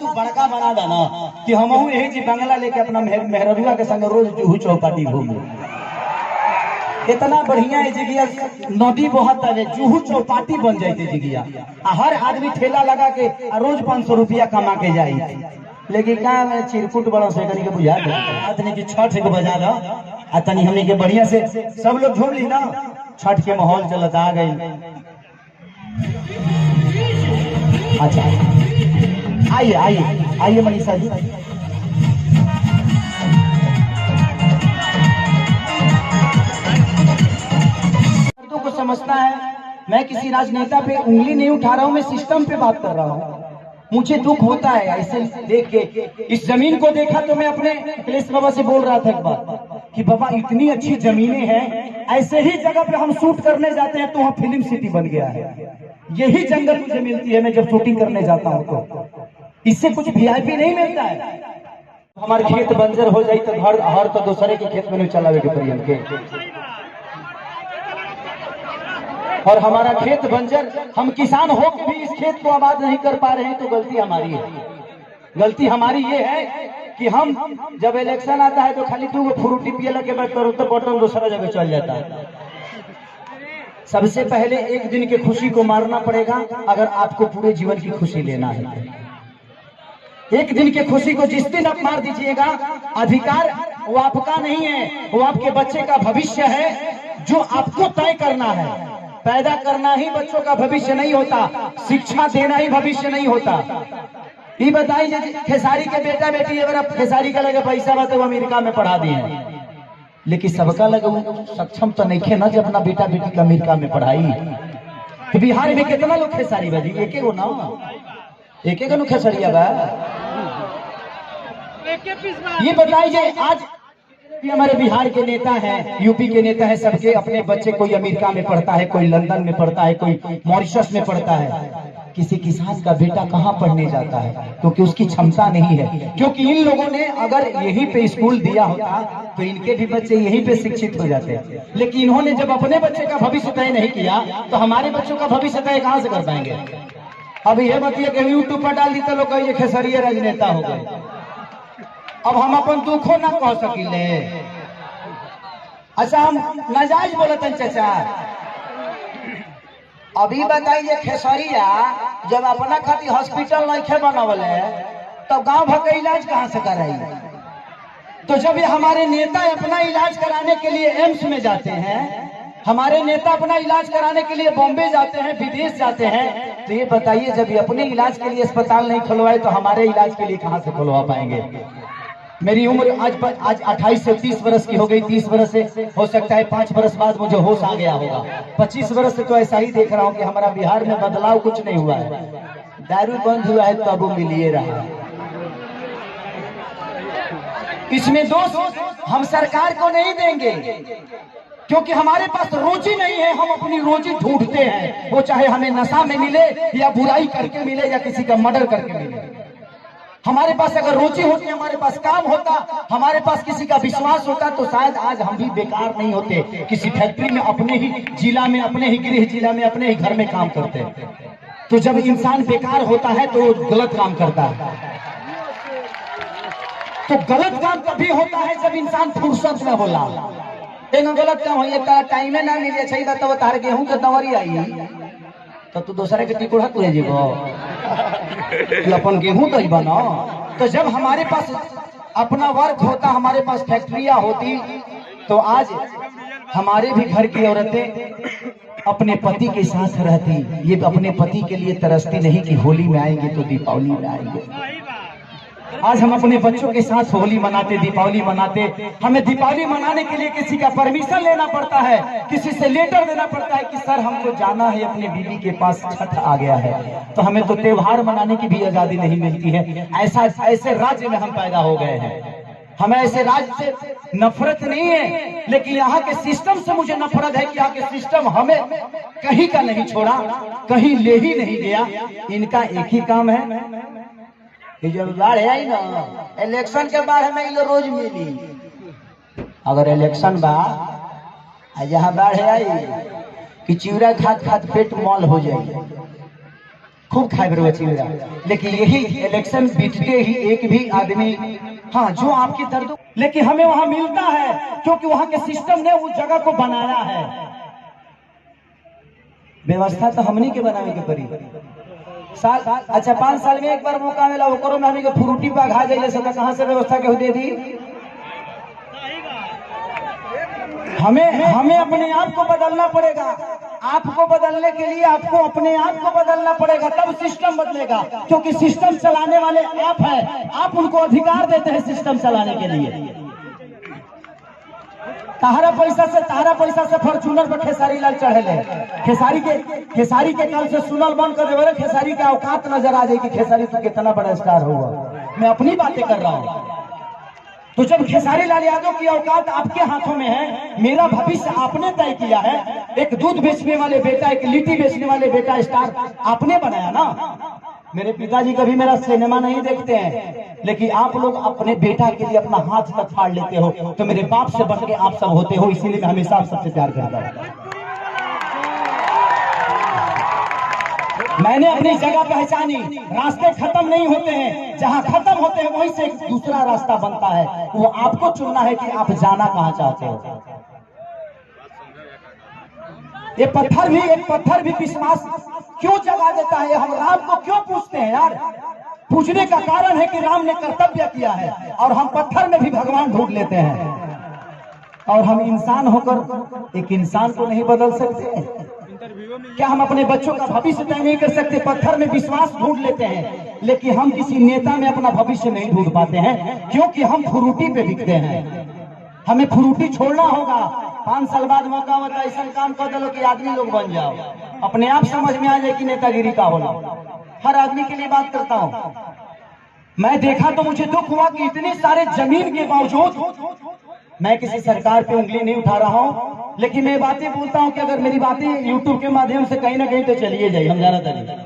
तू बड़का बना देना कि हम यही जी बंगला लेके अपना मेहररुआ के संग रोज जूहू चौपाटी घूमे। इतना बढ़िया है जगह नदी बहुत है, जूहू चौपाटी बन जाते जगह, हर आदमी ठेला लगा के रोज 500 रुपया कमा के जाए। लेकिन का चिरकुट बड़ा से के बुझा दे कि छठ को बजा दो आ तनी हमने के बढ़िया से सब लोग झूम ली ना। छठ के माहौल चलता आ गई। अच्छा आइए आइए आइए मनीषा जी। को समझता है मैं किसी राजनेता पे उंगली नहीं उठा रहा हूं, मैं सिस्टम पे बात कर रहा हूं। मुझे दुख होता है ऐसे देख के। इस जमीन को देखा तो मैं अपने अखिलेश बाबा से बोल रहा था एक बार कि बाबा इतनी अच्छी जमीनें हैं, ऐसे ही जगह पे हम शूट करने जाते हैं तो वहाँ फिल्म सिटी बन गया है। यही जंगल मुझे मिलती है मैं जब शूटिंग करने जाता हूँ, तो इससे कुछ वीआईपी नहीं मिलता है। हमारे खेत बंजर हो जाए तो हर तो दूसरे के खेत में नहीं चलावे के पड़ी हमके, और हमारा खेत बंजर, हम किसान हो के भी इस खेत को आबाद नहीं कर पा रहे हैं, तो गलती हमारी है। गलती हमारी ये है कि हम जब इलेक्शन आता है तो खाली 2 फ्रूटी पियला के बाद तो बटन दूसरा जगह चल जाता है। सबसे पहले एक दिन की खुशी को मारना पड़ेगा अगर आपको पूरे जीवन की खुशी लेना है। एक दिन की खुशी को जिस दिन आप मार दीजिएगा, अधिकार वो आपका नहीं है, वो आपके बच्चे का भविष्य है जो आपको तय करना है। पैदा करना ही बच्चों का भविष्य नहीं होता, शिक्षा देना ही भविष्य नहीं होता। ये बताइए खेसारी के बेटा बेटी अगर आप खेसारी का लगे पैसा बा तो अमेरिका में पढ़ा दिए, लेकिन सबका लगे सक्षम तो नहीं खे ना जब अपना बेटा बेटी का अमेरिका में पढ़ाई। तो बिहार में कितना लोग खेसारी बाजी, एक गो ना, एक गो खेसरिया बा। ये बताइए आज हमारे बिहार के नेता हैं, यूपी के नेता हैं, सबके अपने बच्चे कोई अमेरिका में पढ़ता है, कोई लंदन में पढ़ता है, कोई मॉरिशस में पढ़ता है। किसी किसान का बेटा कहाँ पढ़ने जाता है? क्योंकि उसकी क्षमता नहीं है। क्योंकि इन लोगों ने अगर यहीं पे स्कूल दिया होता तो इनके भी बच्चे यहीं पे शिक्षित हो जाते। लेकिन इन्होंने जब अपने बच्चे का भविष्य तय नहीं किया तो हमारे बच्चों का भविष्य तय कहाँ से कर पाएंगे? अब ये बताइए कि यूट्यूब पर डाल दी तो लोग कहिए खेसरिया राजनेता हो गए। अब हम अपन दुखो ना कह सकिले। अच्छा हम नाजायज बोलते हैं चाचा। अभी बताइए खेसरिया जब अपना खातिर हॉस्पिटल नहीं बनवले तो गांव भर का इलाज कहां से कराई? तो जब ये हमारे नेता अपना इलाज कराने के लिए एम्स में जाते हैं, हमारे नेता अपना इलाज कराने के लिए बॉम्बे जाते हैं, विदेश जाते हैं, तो ये बताइए जब ये अपने इलाज के लिए अस्पताल नहीं खुलवाए तो हमारे इलाज के लिए कहां से खुलवा पाएंगे? मेरी उम्र आज 28 से 30 वर्ष की हो गई। 30 वर्ष से हो सकता है 5 वर्ष बाद मुझे होश आ गया होगा। 25 वर्ष से तो ऐसा ही देख रहा हूँ कि हमारा बिहार में बदलाव कुछ नहीं हुआ है। दारू बंद हुआ है तो अब मिलिए रहा। इसमें दोष हम सरकार को नहीं देंगे क्योंकि हमारे पास रोजी नहीं है। हम अपनी रोजी ढूंढते हैं, वो चाहे हमें नशा में मिले या बुराई करके मिले या किसी का मर्डर करके मिले। हमारे पास अगर रोजी होती, हमारे पास काम होता, हमारे पास किसी का विश्वास होता तो शायद आज हम भी बेकार नहीं होते। किसी फैक्ट्री में अपने ही जिला में, अपने ही गृह जिला में, अपने ही घर में काम करते। तो जब इंसान बेकार होता है तो गलत काम करता है। तो गलत काम तभी होता है जब इंसान फुर्सत में होला। गलत काम हो टाइम ना मिले सही बात तो तार गेहूं के दवरी आई तो तू दूसरे के टिकुड़ा तुझे जीवो अपन गेहूं तो ही बना। तो जब हमारे पास अपना वर्क होता, हमारे पास फैक्ट्रियां होती, तो आज हमारे भी घर की औरतें अपने पति के साथ रहती। ये अपने पति के लिए तरसती नहीं कि होली में आएंगे तो दीपावली में आएंगे। आज हम अपने बच्चों के साथ होली मनाते, दीपावली मनाते। हमें दीपावली मनाने के लिए किसी का परमिशन लेना पड़ता है, किसी से लेटर देना पड़ता है कि सर हमको जाना है अपने बीवी के पास, छठ आ गया है। तो हमें तो त्योहार मनाने की भी आजादी नहीं मिलती है। ऐसे राज्य में हम पैदा हो गए हैं। हमें ऐसे राज्य से नफरत नहीं है, लेकिन यहाँ के सिस्टम से मुझे नफरत है कि यहाँ के सिस्टम हमें कहीं का नहीं छोड़ा, कहीं ले ही नहीं गया। इनका एक ही काम है कि जब बाढ़ आई ना, इलेक्शन के बाद हमें ये रोज मिली। अगर इलेक्शन बा जहाँ बाढ़ आई कि चिवड़ा खात खात पेट मॉल हो जाए, खूब खाए बरो चिवड़ा, लेकिन यही इलेक्शन बीतते ही एक भी आदमी हाँ जो आपकी दर्द, लेकिन हमें वहां मिलता है क्योंकि वहां के सिस्टम ने उस जगह को बनाया है। व्यवस्था तो हमनी के बनावे के पड़ी। साल अच्छा 5 साल में एक बार मौका मिला, वो करो में हमें फ्रूटी पे घा जाइए सब, कहां से व्यवस्था के दे दी। हमें अपने आप को बदलना पड़ेगा। आपको बदलने के लिए आपको अपने आप को बदलना पड़ेगा, तब सिस्टम बदलेगा, क्योंकि सिस्टम चलाने वाले आप हैं। आप उनको अधिकार देते हैं सिस्टम चलाने के लिए। तारा पैसा से फॉर्चूनर पर खेसारी लाल चढ़े, खेसारी के कल से सुनल बंद कर दे। खेसारी का औकात नजर आ जाए कि खेसारी तो कितना बड़ा स्टार हुआ। मैं अपनी बातें कर रहा हूं। तो जब खेसारी लाल यादव की औकात आपके हाथों में है, मेरा भविष्य आपने तय किया है। एक दूध बेचने वाले बेटा, एक लिट्टी बेचने वाले बेटा स्टार आपने बनाया ना। मेरे पिताजी कभी मेरा सिनेमा नहीं देखते हैं, लेकिन आप लोग अपने बेटा के लिए अपना हाथ तक फाड़ लेते हो, तो मेरे बाप से बढ़ के आप सब होते हो, इसीलिए मैं हमेशा आप सबसे प्यार करता हूं। मैंने अपनी जगह पहचानी, रास्ते खत्म नहीं होते हैं, जहां खत्म होते हैं वहीं से एक दूसरा रास्ता बनता है। वो आपको चुनना है कि आप जाना कहां चाहते हो। एक पत्थर भी विश्वास क्यों जगा देता है। हम राम को क्यों पूछते हैं यार? पूछने का कारण है कि राम ने कर्तव्य किया है, और हम पत्थर में भी भगवान ढूंढ लेते हैं। और हम इंसान होकर एक इंसान को नहीं बदल सकते क्या? हम अपने बच्चों का भविष्य तय नहीं कर सकते? पत्थर में विश्वास ढूंढ लेते हैं, लेकिन हम किसी नेता में अपना भविष्य नहीं ढूंढ पाते हैं, क्योंकि हम फ्रूटी पे बिकते हैं। हमें फ्रूटी छोड़ना होगा। 5 साल बाद मौका होता है, ऐसा काम कर दो कि आदमी लोग बन जाओ, अपने आप समझ में आ जाए कि नेतागिरी का होना। हर आदमी के लिए बात करता हूं। मैं देखा तो मुझे दुख हुआ कि इतने सारे जमीन के बावजूद, मैं किसी सरकार पे उंगली नहीं उठा रहा हूं, लेकिन मैं बातें बोलता हूं कि अगर मेरी बातें यूट्यूब के माध्यम से कहीं ना कहीं तो चलिए जाए, हम जाना चाहिए।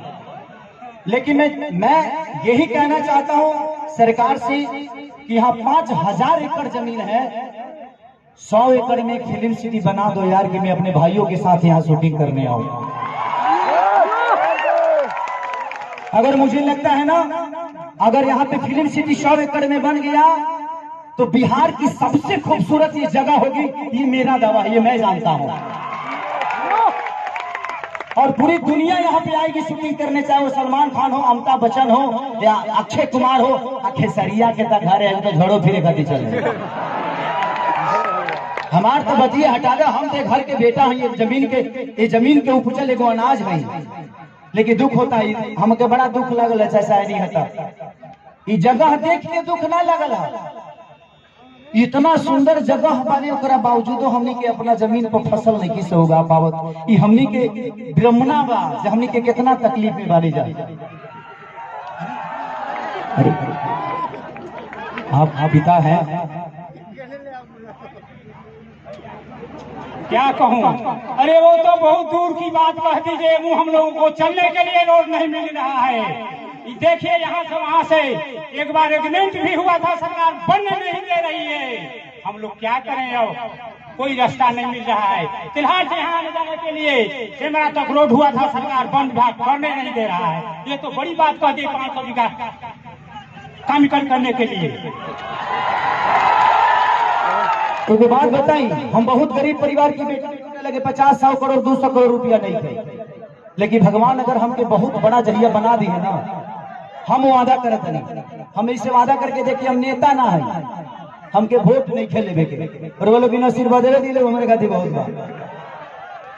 लेकिन मैं यही कहना चाहता हूं सरकार से कि यहाँ 5000 एकड़ जमीन है, 100 एकड़ में एक फिल्म सिटी बना दो यार, कि मैं अपने भाइयों के साथ यहाँ शूटिंग करने आऊं। अगर मुझे लगता है ना, अगर यहाँ पे फिल्म सिटी 100 एकड़ में बन गया तो बिहार की सबसे खूबसूरत ये जगह होगी। ये मेरा दावा है, ये मैं जानता हूं। और पूरी दुनिया यहाँ पे आएगी शूटिंग करने, चाहे वो सलमान खान हो, अमिताभ बच्चन हो या अक्षय कुमार हो। खेसरिया के तक घर है तो झड़ो फिरे खाती चले। हमार तो बतिए हटा दे, हम तो घर के बेटा हैं। ये जमीन के उपजल एगो अनाज है, लेकिन दुख होता है, हमके बड़ा दुख लगल है। ऐसा नहीं होता, ये जगह देख के दुख ना लगल है। इतना सुंदर जगह बाने, ओकरा बावजूदो हमनी के अपना जमीन पर फसल नहीं किसे होगा पावत। ये हमनी के ब्रह्मणा बा, हमनी के कितना तकलीफ में बानी जाए। आप पिता है, क्या कहूँ? अरे वो तो बहुत दूर की बात कह दीजिए। वो हम लोगों को चलने के लिए रोड नहीं मिल रहा है। देखिए यहाँ से वहाँ से एक बार एग्रीमेंट भी हुआ था, सरकार बनने नहीं दे रही है। हम लोग क्या करें? अब कोई रास्ता नहीं मिल रहा है। फिलहाल से यहाँ आने जाने के लिए कैमरा तक रोड हुआ था, सरकार बंद करने नहीं दे रहा है। ये तो बड़ी बात कह दी 500 बीघा काम करने के लिए। तो बात बताई, हम बहुत गरीब परिवार की बेटी लगे 50-100 करोड़ 200 करोड़ रुपया नहीं थे, लेकिन भगवान अगर हमके बहुत बड़ा जरिया बना दी है ना, हम वादा करते नहीं। हम इससे वादा करके देखिए, हम नेता ना है, हमके वोट नहीं खेले के, और वो लोग बिना आशीर्वाद दिले हमारे खातिर बहुत बात।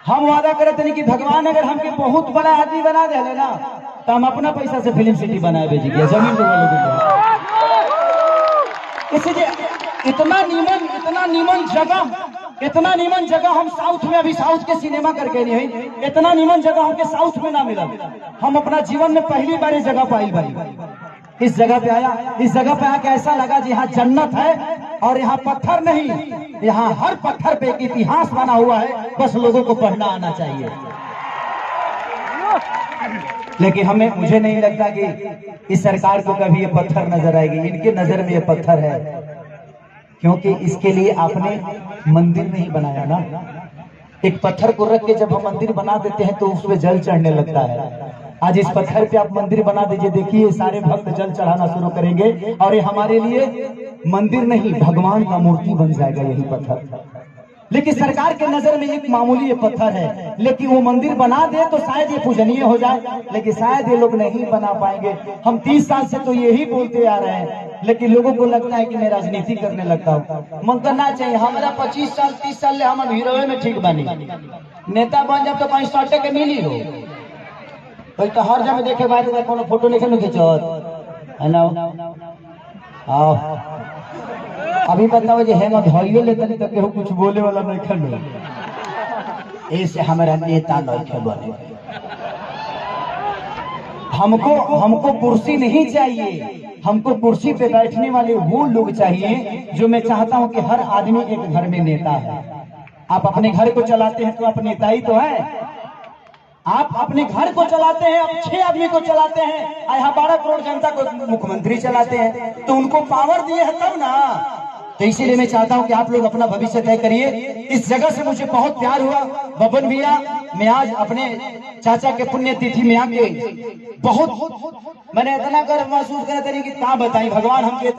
हम वादा करते नहीं कि भगवान अगर हमके बहुत बड़ा आदमी बना दे ना, तो हम अपना पैसा से फिल्म सिटी बनाए भेजिए जमीन को। इसलिए इतना नीमन जगह हम साउथ में, अभी साउथ के सिनेमा करके नहीं है, इतना नीमन जगह हमके साउथ में ना मिला। हम अपना जीवन में पहली बार इस जगह पाई भाई। इस जगह पे आके ऐसा लगा जी यहाँ जन्नत है, और यहाँ पत्थर नहीं, यहाँ हर पत्थर पे एक इतिहास बना हुआ है, बस लोगों को पढ़ना आना चाहिए। लेकिन मुझे नहीं लगता कि इस सरकार को कभी ये पत्थर नजर आएगी। इनके नजर में ये पत्थर है, क्योंकि इसके लिए आपने मंदिर नहीं बनाया ना। एक पत्थर को रख के जब हम मंदिर बना देते हैं तो उसमें जल चढ़ने लगता है। आज इस पत्थर पे आप मंदिर बना दीजिए, देखिए सारे भक्त जल चढ़ाना शुरू करेंगे और ये हमारे लिए मंदिर नहीं भगवान का मूर्ति बन जाएगा यही पत्थर। लेकिन सरकार के नजर में एक मामूली ये पत्थर है, लेकिन वो मंदिर बना दे तो शायद ये पूजनीय हो जाए, लेकिन शायद ये लोग नहीं बना पाएंगे। हम 30 साल से तो यही बोलते आ रहे हैं, लेकिन लोगों को लगता है कि मैं राजनीति करने लगता हूँ। मन करना चाहिए हमारा 25 साल 30 साल ले हम हीरो में ठीक बनी, नेता बन जब तो कहीं सटे के मिली हो तो हर जगह देखे बाद कोनो फोटो नहीं खींचत है ना। अभी बताओ जे हेम धइयो ले तनी केहू कुछ बोले वाला नहीं खनो, ऐसे हमारा नेता नहीं बने। हमको कुर्सी नहीं चाहिए, हमको कुर्सी पे बैठने वाले वो लोग चाहिए जो मैं चाहता हूं कि हर आदमी एक घर में नेता है। आप अपने घर को चलाते हैं तो आप नेता ही तो है। आप अपने घर को चलाते हैं, आप 6 आदमी को चलाते हैं, यहाँ 12 करोड़ जनता को मुख्यमंत्री चलाते हैं, तो उनको पावर दिए है तब ना। तो इसीलिए मैं चाहता हूं कि आप लोग अपना भविष्य तय करिए। इस जगह से मुझे बहुत प्यार हुआ बबन भैया, मैं आज अपने चाचा के पुण्यतिथि में आके बहुत मैंने इतना गर्व महसूस करा कि क्या बताएं भगवान हमके